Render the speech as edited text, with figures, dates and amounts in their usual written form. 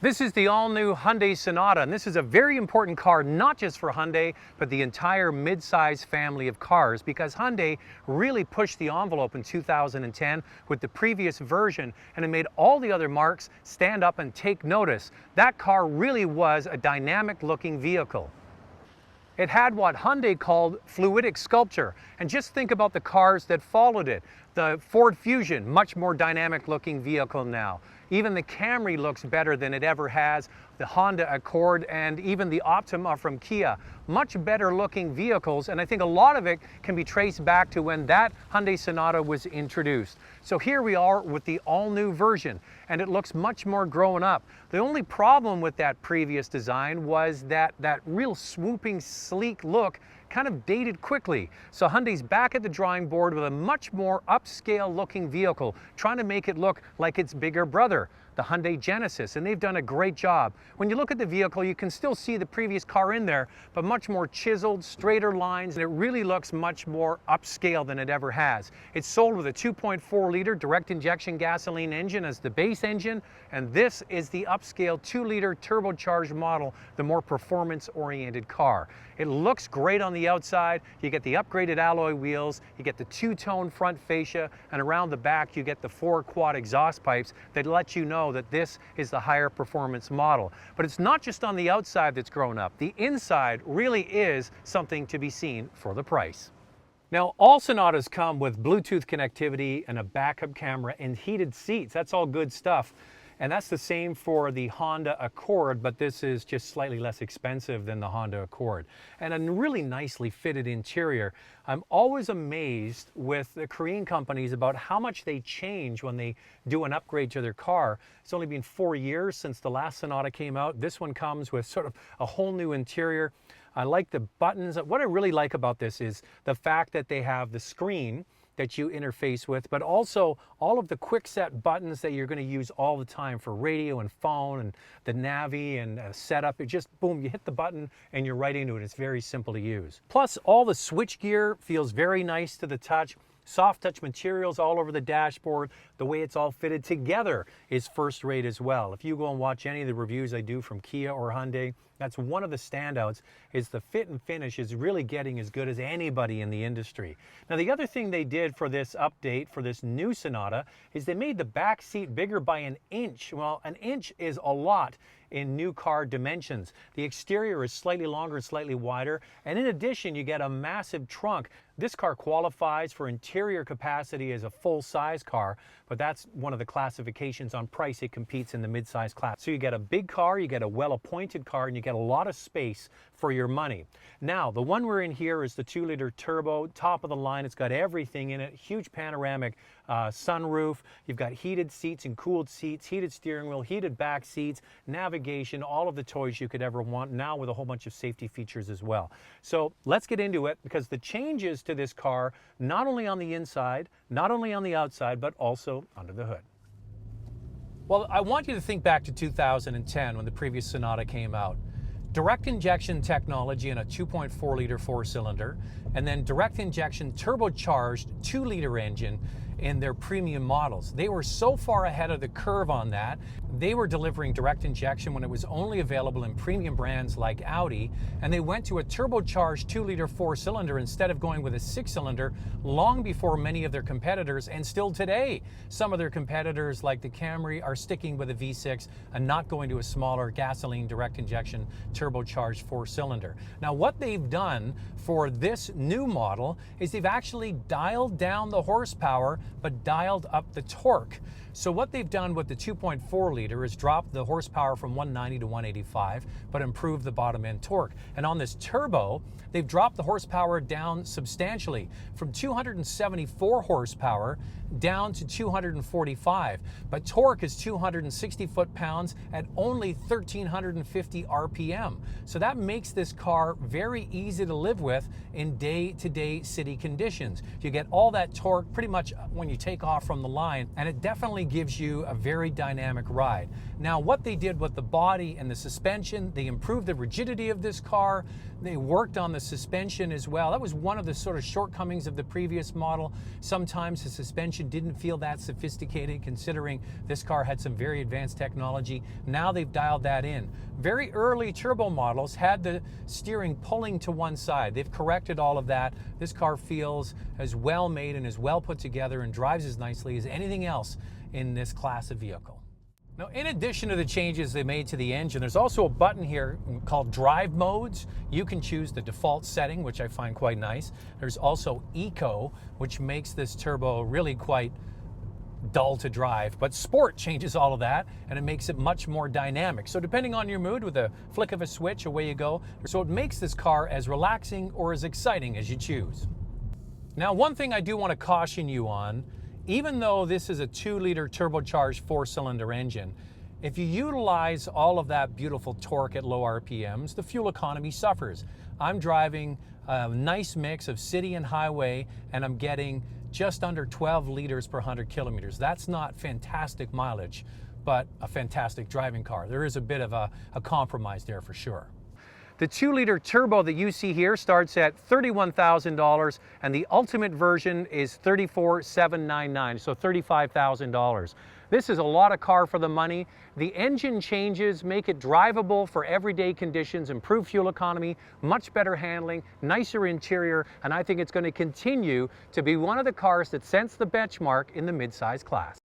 This is the all-new Hyundai Sonata, and this is a very important car, not just for Hyundai, but the entire mid-size family of cars, because Hyundai really pushed the envelope in 2010 with the previous version, and it made all the other marques stand up and take notice. That car really was a dynamic-looking vehicle. It had what Hyundai called fluidic sculpture, and just think about the cars that followed it. The Ford Fusion, much more dynamic looking vehicle now. Even the Camry looks better than it ever has. The Honda Accord and even the Optima from Kia, much better looking vehicles, and I think a lot of it can be traced back to when that Hyundai Sonata was introduced. So here we are with the all-new version, and it looks much more grown up. The only problem with that previous design was that real swooping, sleek look kind of dated quickly. So Hyundai's back at the drawing board with a much more upscale looking vehicle, trying to make it look like its bigger brother, the Hyundai Genesis, and they've done a great job. When you look at the vehicle, you can still see the previous car in there, but much more chiseled, straighter lines, and it really looks much more upscale than it ever has. It's sold with a 2.4-liter direct injection gasoline engine as the base engine, and this is the upscale 2-liter turbocharged model, the more performance-oriented car. It looks great on the outside. You get the upgraded alloy wheels, you get the two-tone front fascia, and around the back you get the 4-quad exhaust pipes that let you know that this is the higher performance model. But it's not just on the outside that's grown up. The inside really is something to be seen for the price. Now, all Sonatas come with Bluetooth connectivity and a backup camera and heated seats. That's all good stuff. And that's the same for the Honda Accord, but this is just slightly less expensive than the Honda Accord. And a really nicely fitted interior. I'm always amazed with the Korean companies about how much they change when they do an upgrade to their car. It's only been 4 years since the last Sonata came out. This one comes with sort of a whole new interior. I like the buttons. What I really like about this is the fact that they have the screen that you interface with, but also all of the quick set buttons that you're going to use all the time for radio and phone and the Navi and setup. It just, boom, you hit the button and you're right into it. It's very simple to use. Plus, all the switch gear feels very nice to the touch. Soft touch materials all over the dashboard. The way it's all fitted together is first rate as well. If you go and watch any of the reviews I do from Kia or Hyundai, that's one of the standouts, is the fit and finish is really getting as good as anybody in the industry. Now, the other thing they did for this update, for this new Sonata, is they made the back seat bigger by an inch. Well, an inch is a lot in new car dimensions. The exterior is slightly longer and slightly wider, and in addition, you get a massive trunk. This car qualifies for interior capacity as a full-size car, but that's one of the classifications on price. It competes in the mid-size class. So you get a big car, you get a well-appointed car, and you get a lot of space for your money. Now, the one we're in here is the 2-liter turbo, top of the line. It's got everything in it, huge panoramic sunroof. You've got heated seats and cooled seats, heated steering wheel, heated back seats, navigation, all of the toys you could ever want, now with a whole bunch of safety features as well. So let's get into it, because the changes to this car, not only on the inside, not only on the outside, but also under the hood. Well, I want you to think back to 2010 when the previous Sonata came out. Direct injection technology in a 2.4-liter 4-cylinder, and then direct injection turbocharged 2-liter engine in their premium models. They were so far ahead of the curve on that. They were delivering direct injection when it was only available in premium brands like Audi, and they went to a turbocharged 2-liter 4-cylinder instead of going with a 6-cylinder long before many of their competitors, and still today, some of their competitors like the Camry are sticking with a V6 and not going to a smaller gasoline direct injection turbocharged 4-cylinder. Now, what they've done for this new model is they've actually dialed down the horsepower but dialed up the torque. So what they've done with the 2.4-liter is drop the horsepower from 190 to 185, but improve the bottom end torque. And on this turbo, they've dropped the horsepower down substantially from 274 horsepower down to 245. But torque is 260 foot-pounds at only 1,350 RPM. So that makes this car very easy to live with in day-to-day city conditions. You get all that torque pretty much when you take off from the line, and it definitely gives you a very dynamic ride. inside. Now, what they did with the body and the suspension, they improved the rigidity of this car. They worked on the suspension as well. That was one of the sort of shortcomings of the previous model. Sometimes the suspension didn't feel that sophisticated, considering this car had some very advanced technology. Now they've dialed that in. Very early turbo models had the steering pulling to one side. They've corrected all of that. This car feels as well made and as well put together and drives as nicely as anything else in this class of vehicle. Now, in addition to the changes they made to the engine, there's also a button here called Drive Modes. You can choose the default setting, which I find quite nice. There's also Eco, which makes this turbo really quite dull to drive, but Sport changes all of that and it makes it much more dynamic. So depending on your mood, with a flick of a switch, away you go. So it makes this car as relaxing or as exciting as you choose. Now, one thing I do want to caution you on, even though this is a 2-liter turbocharged 4-cylinder engine, if you utilize all of that beautiful torque at low RPMs, the fuel economy suffers. I'm driving a nice mix of city and highway, and I'm getting just under 12 liters per 100 kilometers. That's not fantastic mileage, but a fantastic driving car. There is a bit of a compromise there for sure. The 2-liter turbo that you see here starts at $31,000, and the ultimate version is $34,799, so $35,000. This is a lot of car for the money. The engine changes make it drivable for everyday conditions, improve fuel economy, much better handling, nicer interior, and I think it's going to continue to be one of the cars that sets the benchmark in the midsize class.